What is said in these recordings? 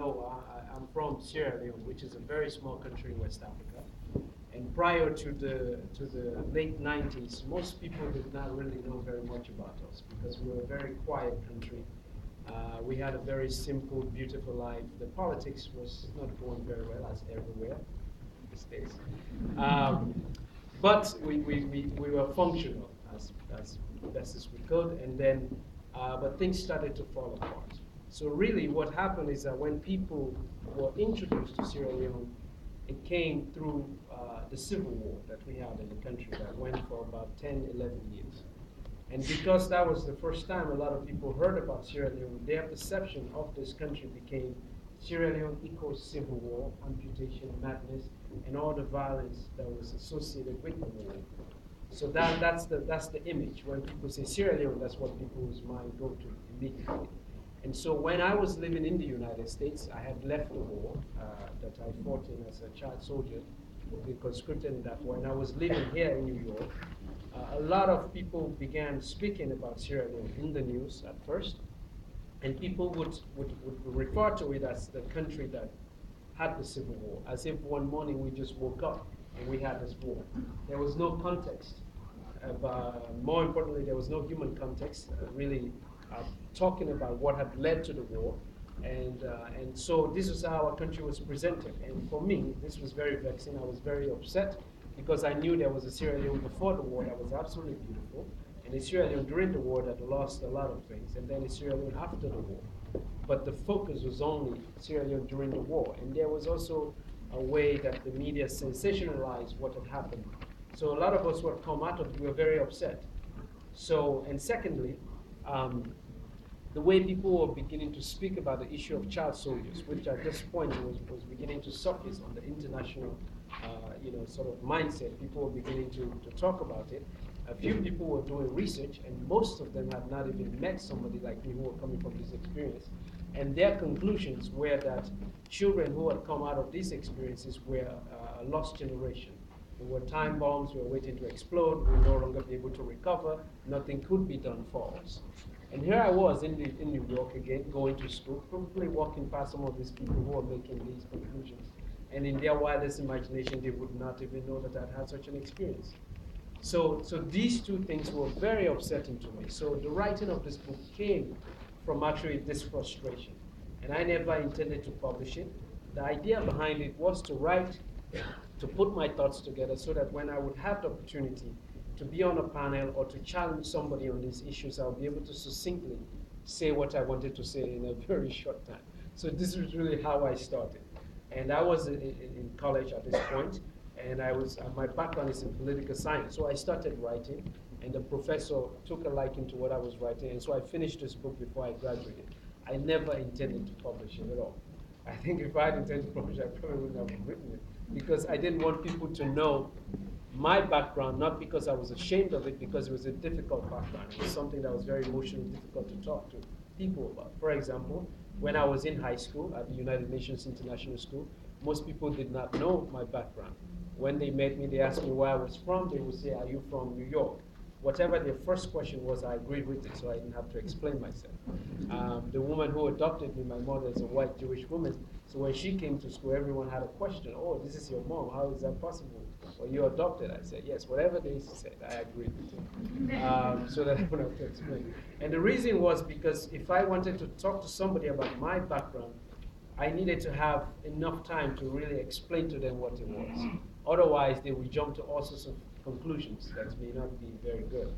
know, I'm from Sierra Leone, which is a very small country in West Africa. And prior to the late 90s, most people did not really know very much about us because we were a very quiet country. We had a very simple, beautiful life. The politics was not going very well, as everywhere these days. But we were functional as best as we could, and then, but things started to fall apart. So really what happened is that when people were introduced to Sierra Leone, it came through the civil war that we had in the country that went for about 10, 11 years. And because that was the first time a lot of people heard about Sierra Leone, their perception of this country became Sierra Leone equals civil war, amputation, madness, and all the violence that was associated with the war. So that's the image. When people say Sierra Leone, that's what people's mind go to immediately. And so when I was living in the United States, I had left the war that I fought in as a child soldier, conscripted in that war, and I was living here in New York. A lot of people began speaking about Sierra Leone in the news at first, and people would refer to it as the country that had the civil war, as if one morning we just woke up and we had this war. There was no context. More importantly, there was no human context, really talking about what had led to the war. And so this was how our country was presented. And for me, this was very vexing. I was very upset because I knew there was a Sierra Leone before the war that was absolutely beautiful, and a Sierra Leone during the war that lost a lot of things, and then a Sierra Leone after the war. But the focus was only Sierra Leone during the war, and there was also a way that the media sensationalized what had happened. So a lot of us who had come out of it were very upset. So, and secondly, the way people were beginning to speak about the issue of child soldiers, which at this point was beginning to surface on the international sort of mindset. People were beginning to talk about it. A few people were doing research, and most of them had not even met somebody like me who were coming from this experience. And their conclusions were that children who had come out of these experiences were a lost generation. They were time bombs, we were waiting to explode, we would no longer be able to recover, nothing could be done for us. And here I was in New York again, going to school, probably walking past some of these people who were making these conclusions. And in their wildest imagination, they would not even know that I'd had such an experience. So these two things were very upsetting to me. So the writing of this book came from actually this frustration. And I never intended to publish it. The idea behind it was to write, to put my thoughts together so that when I would have the opportunity to be on a panel or to challenge somebody on these issues, I'll be able to succinctly say what I wanted to say in a very short time. So this is really how I started. And I was in college at this point, and my background is in political science. So I started writing, and the professor took a liking to what I was writing, and so I finished this book before I graduated. I never intended to publish it at all. I think if I had intended to publish it, I probably wouldn't have written it, because I didn't want people to know my background, not because I was ashamed of it, because it was a difficult background. It was something that was very emotionally difficult to talk to people about. For example, when I was in high school at the United Nations International School, most people did not know my background. When they met me, they asked me where I was from. They would say, "Are you from New York?" Whatever their first question was, I agreed with it, so I didn't have to explain myself. The woman who adopted me, my mother is a white Jewish woman, so when she came to school, everyone had a question. "Oh, this is your mom. How is that possible? Well, you adopted." I said, "Yes." Whatever they said, I agreed with it, so that I wouldn't have to explain. And the reason was because if I wanted to talk to somebody about my background, I needed to have enough time to really explain to them what it was. Otherwise, they would jump to all sorts of conclusions that may not be very good.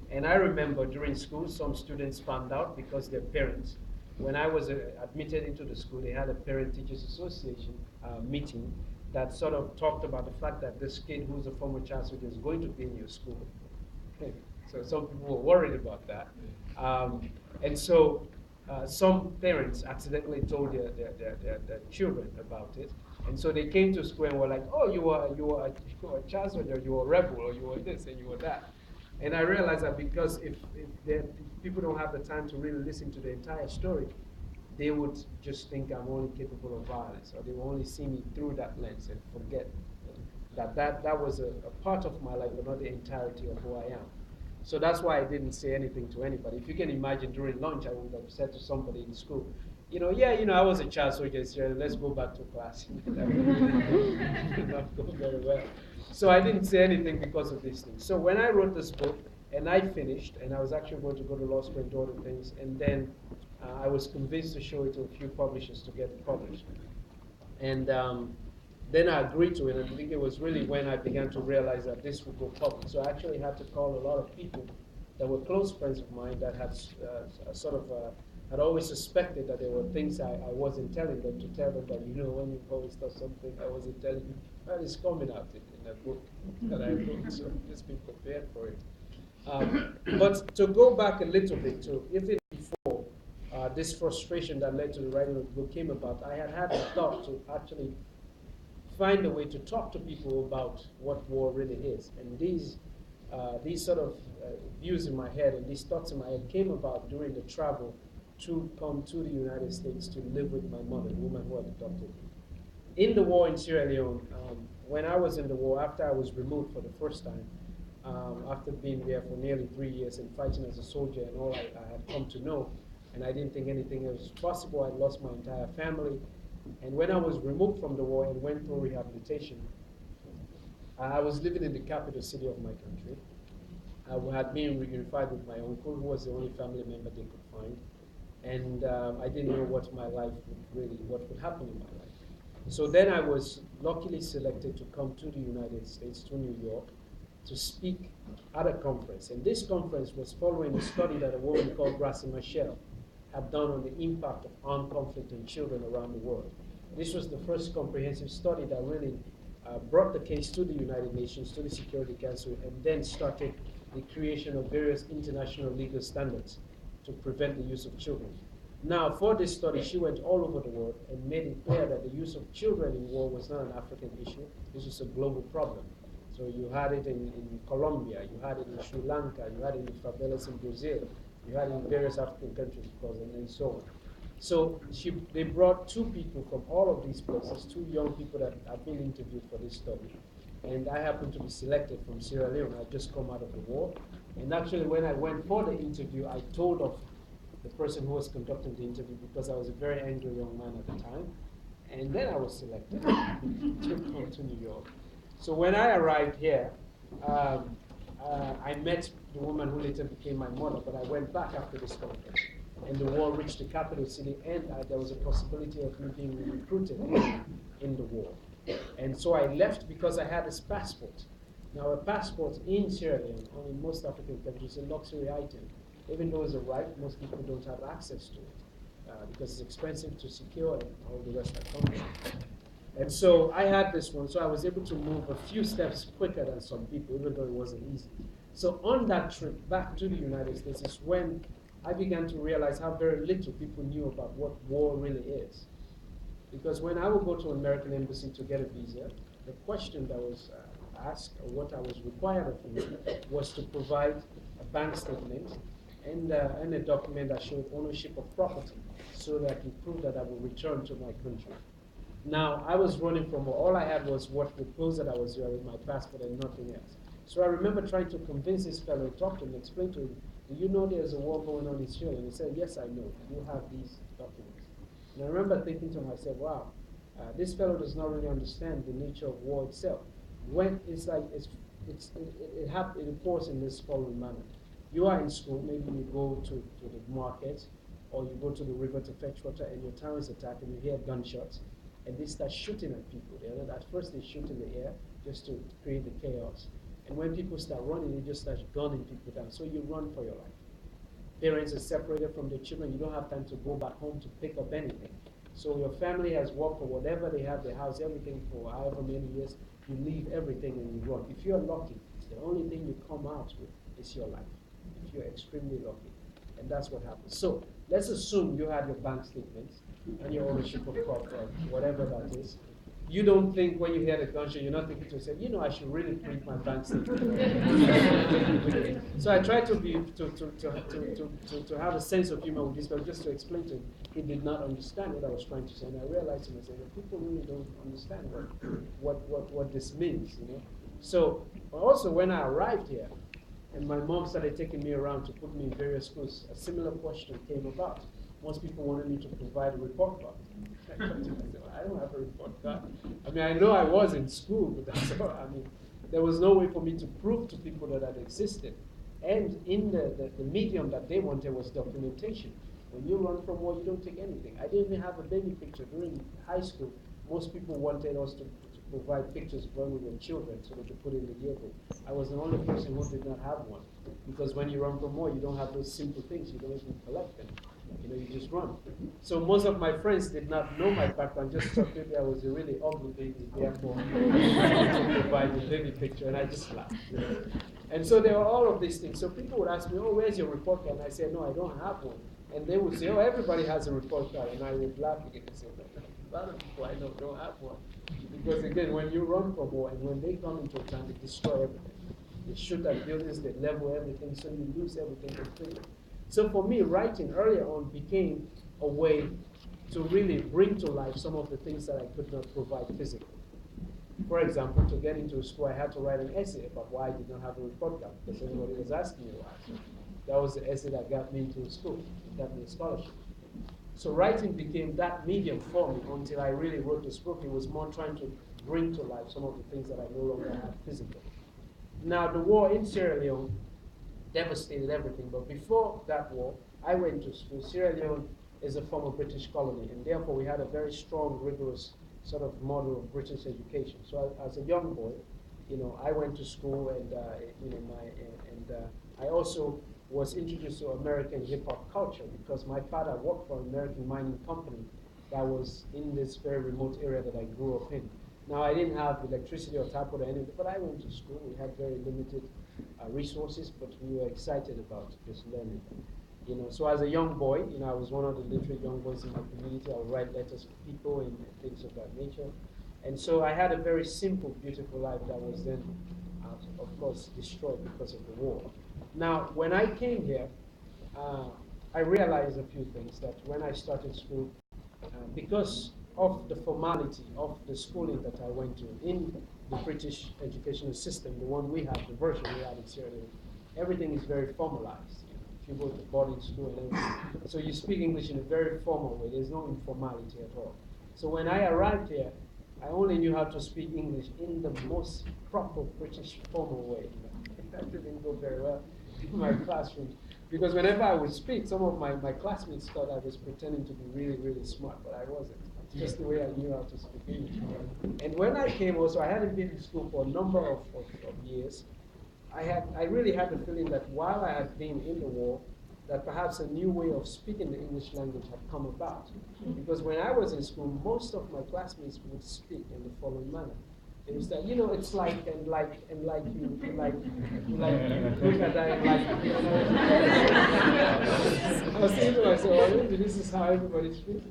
And I remember during school, some students found out because their parents, when I was admitted into the school, they had a Parent-Teachers Association meeting that sort of talked about the fact that this kid who's a former child soldier is going to be in your school. So some people were worried about that. And so some parents accidentally told their children about it. And so they came to school and were like, "Oh, you were a child soldier, you were a rebel, or you were this and you were that." And I realized that because if people don't have the time to really listen to the entire story, they would just think I'm only capable of violence, or they will only see me through that lens and forget that was a part of my life, but not the entirety of who I am. So that's why I didn't say anything to anybody. If you can imagine, during lunch, I would have said to somebody in school, I was a child soldier, so let's go back to class. That did not go very well. So I didn't say anything because of these things. So when I wrote this book, and I finished, and I was actually going to go to law school and do other things, and then I was convinced to show it to a few publishers to get it published. And then I agreed to it, and I think it was really when I began to realize that this would go public. So I actually had to call a lot of people that were close friends of mine that had had always suspected that there were things I wasn't telling them, to tell them that, when you've always done something I wasn't telling you, that is coming out in a book that I wrote, so just be prepared for it. But to go back a little bit to even before this frustration that led to the writing of the book came about, I had the thought to actually find a way to talk to people about what war really is. And these sort of views in my head and these thoughts in my head came about during the travel to come to the United States to live with my mother, the woman who had adopted me. In the war in Sierra Leone, when I was in the war, after I was removed for the first time, after being there for nearly 3 years and fighting as a soldier and all I had come to know, and I didn't think anything else was possible. I lost my entire family. And when I was removed from the war and went through rehabilitation, I was living in the capital city of my country. I had been reunified with my uncle, who was the only family member they could find. And I didn't know what would happen in my life. So then I was luckily selected to come to the United States, to New York, to speak at a conference. And this conference was following a study that a woman called Gracie Machel had done on the impact of armed conflict on children around the world. This was the first comprehensive study that really brought the case to the United Nations, to the Security Council, and then started the creation of various international legal standards to prevent the use of children. Now, for this study, she went all over the world and made it clear that the use of children in war was not an African issue. This was a global problem. So you had it in Colombia, you had it in Sri Lanka, you had it in favelas in Brazil, you had it in various African countries, of course, and so on. So they brought 2 people from all of these places, 2 young people that had been interviewed for this study. And I happened to be selected from Sierra Leone. I'd just come out of the war. And actually, when I went for the interview, I told of the person who was conducting the interview because I was a very angry young man at the time. And then I was selected to come to New York. So when I arrived here, I met the woman who later became my mother, but I went back after this conference. And the war reached the capital city, and there was a possibility of me being recruited in the war. And so I left because I had this passport. Now, a passport in Sierra Leone, or in most African countries, is a luxury item. Even though it's a right, most people don't have access to it because it's expensive to secure and all the rest are cumbersome. And so I had this one, so I was able to move a few steps quicker than some people, even though it wasn't easy. So on that trip back to the United States is when I began to realize how very little people knew about what war really is. Because when I would go to an American embassy to get a visa, the question that was asked, or what I was required of me, was to provide a bank statement and a document that showed ownership of property, so that I could prove that I would return to my country. Now, I was running from all I had was what the clothes that I was wearing, my passport, and nothing else. So I remember trying to convince this fellow, talk to him, explain to him, do you know there's a war going on in Sierra Leone? He said, yes, I know. You have these documents. And I remember thinking to myself, wow, this fellow does not really understand the nature of war itself. When it's like, it reports in this following manner. You are in school, maybe you go to the market, or you go to the river to fetch water, and your town is attacked, and you hear gunshots, and they start shooting at people. At first they shoot in the air just to create the chaos. And when people start running, they just start gunning people down. So you run for your life. Parents are separated from their children. You don't have time to go back home to pick up anything. So your family has worked for whatever they have, their house, everything for however many years. You leave everything and you run. If you're lucky, the only thing you come out with is your life. If you're extremely lucky. And that's what happens. So let's assume you had your bank statements and your ownership of property, whatever that is. You don't think when you hear the gunshot, you're not thinking to yourself, I should really print my bank statement. So I tried to have a sense of humor with this, but just to explain to him, he did not understand what I was trying to say. And I realized to myself that people really don't understand what this means. So also when I arrived here, and my mom started taking me around to put me in various schools, a similar question came about. most people wanted me to provide a report card. I thought to myself, I don't have a report card. I mean, I know I was in school, but that's all. I mean, there was no way for me to prove to people that that existed. And in the medium that they wanted was documentation. When you run from war, you don't take anything. I didn't even have a baby picture. During high school, most people wanted us to provide pictures when we were children so they could put in the yearbook. I was the only person who did not have one. Because when you run from war, you don't have those simple things. You don't even collect them. You know, you just run. So most of my friends did not know my background, just thought maybe I was a really ugly baby, therefore to provide the baby picture, and I just laughed. You know? And so there were all of these things. So people would ask me, oh, where's your report card? And I said, no, I don't have one. And they would say, oh, everybody has a report card. And I would laugh again and say, a lot of people I know don't have one. Because again, when you run from war and when they come into town, they destroy everything. They shoot at buildings, they level everything, so you lose everything completely. So for me, writing earlier on became a way to really bring to life some of the things that I could not provide physically. For example, to get into school, I had to write an essay about why I did not have a report card, because everybody was asking me why. So that was the essay that got me into school, it got me a scholarship. So writing became that medium for me until I really wrote this book. It was more trying to bring to life some of the things that I no longer had physically. Now, the war in Sierra Leone devastated everything, but before that war, I went to school. Sierra Leone is a former British colony, and therefore we had a very strong, rigorous sort of model of British education. So as a young boy, you know, I went to school, and you know, I also was introduced to American hip hop culture because my father worked for an American mining company that was in this very remote area that I grew up in. Now, I didn't have electricity or tap water or anything, but I went to school. We had very limited resources, but we were excited about just learning. You know, so as a young boy, you know, I was one of the literate young boys in my community. I would write letters to people and things of that nature. And so I had a very simple, beautiful life that was then, of course, destroyed because of the war. Now, when I came here, I realized a few things. That when I started school, because of the formality of the schooling that I went to in the British educational system, the one we have, the version we have in Sierra Leone, everything is very formalized. You know, if you go to boarding school and everything, so you speak English in a very formal way. There's no informality at all. So when I arrived here, I only knew how to speak English in the most proper British formal way. You know. That didn't go very well in my classroom. Because whenever I would speak, some of my classmates thought I was pretending to be really, really smart, but I wasn't. Just the way I knew how to speak English. And when I came also, I hadn't been in school for a number of years. I really had the feeling that while I had been in the war, that perhaps a new way of speaking the English language had come about. Because when I was in school, most of my classmates would speak in the following manner. It was that, you know, it's like, and like, and like, you like, look at that, and like, you know. I was thinking to myself, well, maybe this is how everybody speaks.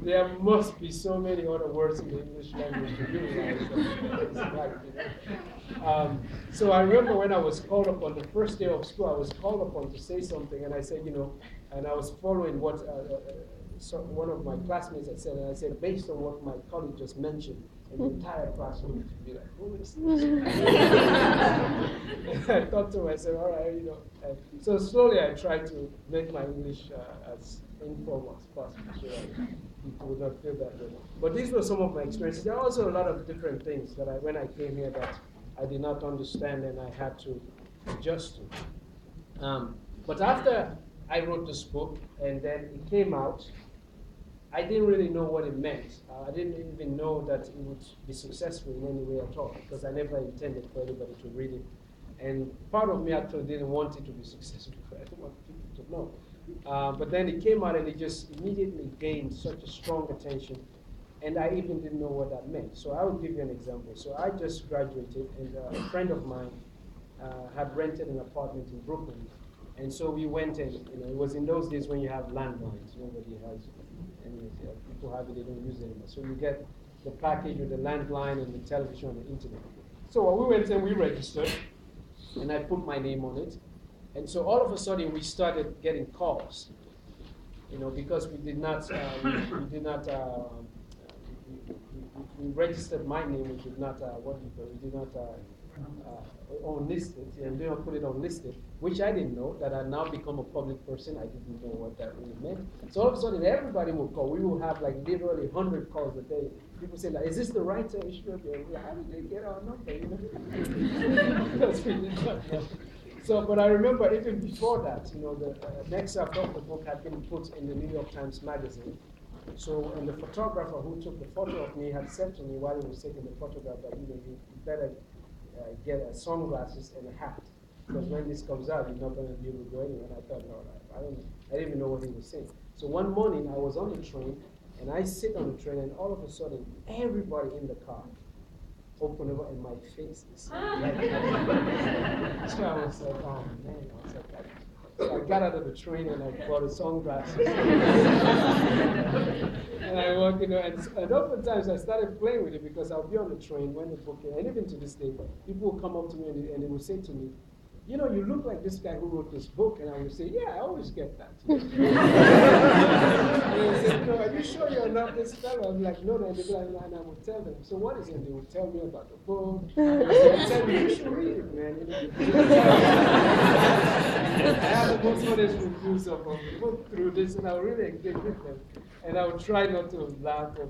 There must be so many other words in the English language to realize that it's like, you know. So I remember when I was called upon the first day of school, I was called upon to say something, and I said, you know, and I was following what one of my classmates had said, and I said, based on what my colleague just mentioned, and the entire class would be like, who is this? I thought to myself, all right, you know. So slowly I tried to make my English as informal as possible, so that people would not feel that way. But these were some of my experiences. There are also a lot of different things that when I came here that I did not understand and I had to adjust to. But after I wrote this book and then it came out, I didn't really know what it meant. I didn't even know that it would be successful in any way at all because I never intended for anybody to read it. And part of me actually didn't want it to be successful. I didn't want people to know. But then it came out and it just immediately gained such a strong attention. And I even didn't know what that meant. So I will give you an example. So I just graduated and a friend of mine had rented an apartment in Brooklyn. And so we went in, you know, it was in those days when you have landlines. Nobody has it. And people have it, they don't use it anymore. So you get the package with the landline and the television and the internet. So we went and we registered, and I put my name on it. And so all of a sudden we started getting calls, you know, because we did not, we registered my name, we did not, we did not unlisted, and they don't put it unlisted, which I didn't know, that I now become a public person. I didn't know what that really meant. So all of a sudden, everybody will call. We will have like literally 100 calls a day. People say, like, is this the writer, Ishmael Beah? Like, how did they get our number, you know? Because we did not know. So, but I remember even before that, you know, the next chapter of the book had been put in the New York Times Magazine. So, and the photographer who took the photo of me had said to me while he was taking the photograph that, you know, you better get sunglasses and a hat, because when this comes out, you're not going to be able to go anywhere. And I thought, no, I don't know. I didn't even know what he was saying. So one morning, I was on the train, and I sit on the train, and all of a sudden, everybody in the car opened up, and my face is like that. So I was like, oh man, I was like, so I got out of the train and I bought the sunglasses. And I walked, you know, and oftentimes I started playing with it because I'll be on the train when the book came, and even to this day, people will come up to me and they will say to me, you know, you look like this guy who wrote this book. And I would say, yeah, I always get that. And they would say, you know, are you sure you're not this fellow? I'm like, no, and I would tell them, so what is it? They would tell me about the book. They would tell me, you should read it, man. You know, I have the most honest reviews of the book through this, and I would really engage with them. And I would try not to laugh or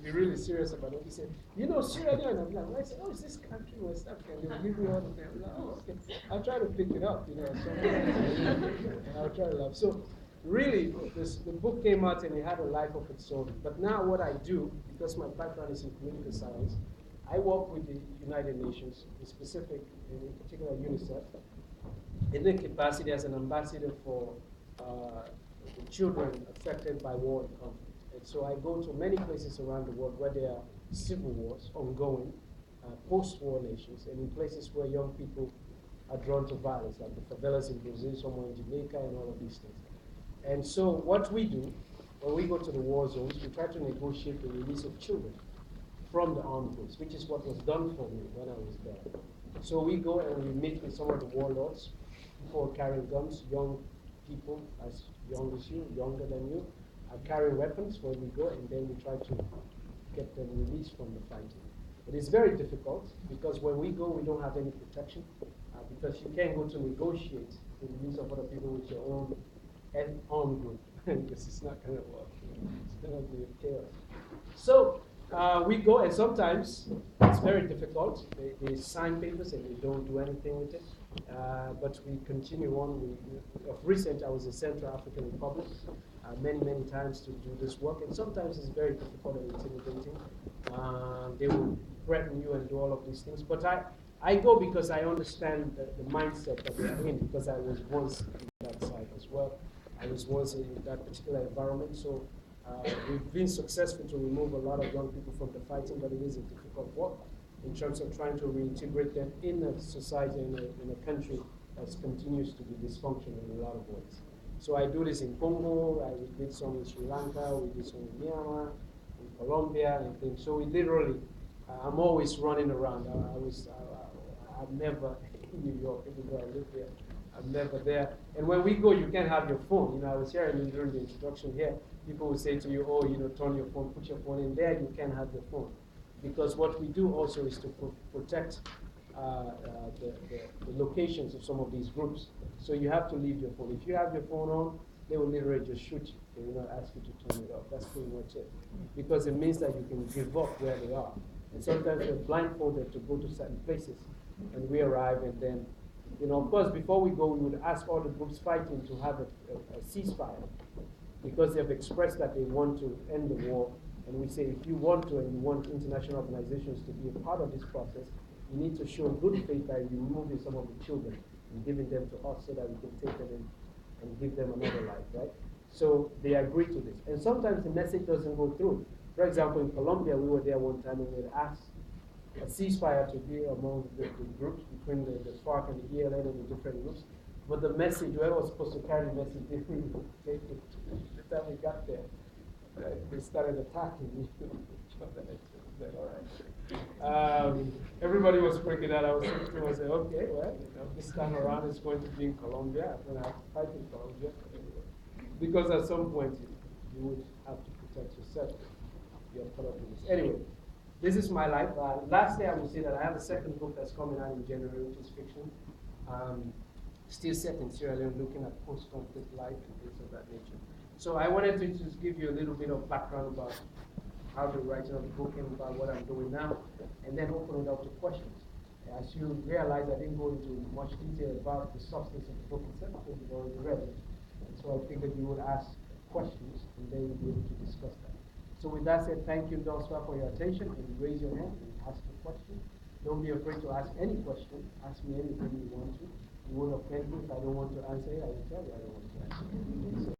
be really serious about it. He said, you know, Sierra Leonean. And I said, oh, is this country West Africa? And they would give me all the time. Like, oh, okay. I'll try to pick it up, you know. And I'll try to laugh. So really, the book came out and it had a life of its own. But now what I do, because my background is in political science, I work with the United Nations, in particular UNICEF, in the capacity as an ambassador for the children affected by war and conflict. And so I go to many places around the world where there are civil wars ongoing, post-war nations, and in places where young people are drawn to violence, like the favelas in Brazil, somewhere in Jamaica, and all of these things. And so what we do, when we go to the war zones, we try to negotiate the release of children from the armed groups, which is what was done for me when I was there. So we go and we meet with some of the warlords, people carrying guns, young people as young as you, younger than you, are carrying weapons when we go, and then we try to get them released from the fighting. It is very difficult because when we go, we don't have any protection because you can't go to negotiate the release of other people with your own armed group because it's not going to work. It's going to be a chaos. So we go, and sometimes it's very difficult. They sign papers and they don't do anything with it. But we continue on. Of recent, I was in Central African Republic many times to do this work, and sometimes it's very difficult and intimidating. They will threaten you and do all of these things. But I go because I understand the mindset that they're in, because I was once in that side as well. I was once in that particular environment. So we've been successful to remove a lot of young people from the fighting, but it is a difficult work in terms of trying to reintegrate them in a society, in a country that continues to be dysfunctional in a lot of ways. So I do this in Congo, we did some in Sri Lanka, we did some in Myanmar, in Colombia, and things. So we literally, I'm always running around. I'm never in New York, even though I live there. I'm never there. And when we go, you can't have your phone. You know, I was hearing during the introduction here, people will say to you, oh, you know, turn your phone, put your phone in there, you can't have your phone. Because what we do also is to protect the locations of some of these groups. So you have to leave your phone. If you have your phone on, they will literally just shoot you. They will not ask you to turn it off. That's pretty much it. Because it means that you can give up where they are. And sometimes we're blindfolded to go to certain places. And we arrive, and then, you know, of course, before we go, we would ask all the groups fighting to have a ceasefire, because they have expressed that they want to end the war. And we say, if you want to, and you want international organizations to be a part of this process, you need to show good faith by removing some of the children and giving them to us so that we can take them in and give them another life, right? So they agree to this. And sometimes the message doesn't go through. For example, in Colombia, we were there one time and we had asked a ceasefire to be among the groups between the FARC and the ELN and the different groups. But the message, whoever was supposed to carry the message, didn't really take it. The time we got there, they started attacking each other. Like, all right. Everybody was freaking out. I was thinking to myself, okay, well, you know, this time around it's going to be in Colombia. I'm going to have to fight in Colombia. Because at some point you would have to protect yourself. You're part of this. Anyway, this is my life. Lastly, I will say that I have a second book that's coming out in January, which is fiction. Still set in Sierra Leone, looking at post-conflict life and things of that nature. So I wanted to just give you a little bit of background about how the writing of the book came about, what I'm doing now, and then open it up to questions. As you realize, I didn't go into much detail about the substance of the book itself because you've already read it. And so I figured you would ask questions and then we'll be able to discuss that. So with that said, thank you thus far for your attention. And raise your hand and ask a question. Don't be afraid to ask any question. Ask me anything you want to. You won't offend me. If I don't want to answer it, I will tell you I don't want to answer it. So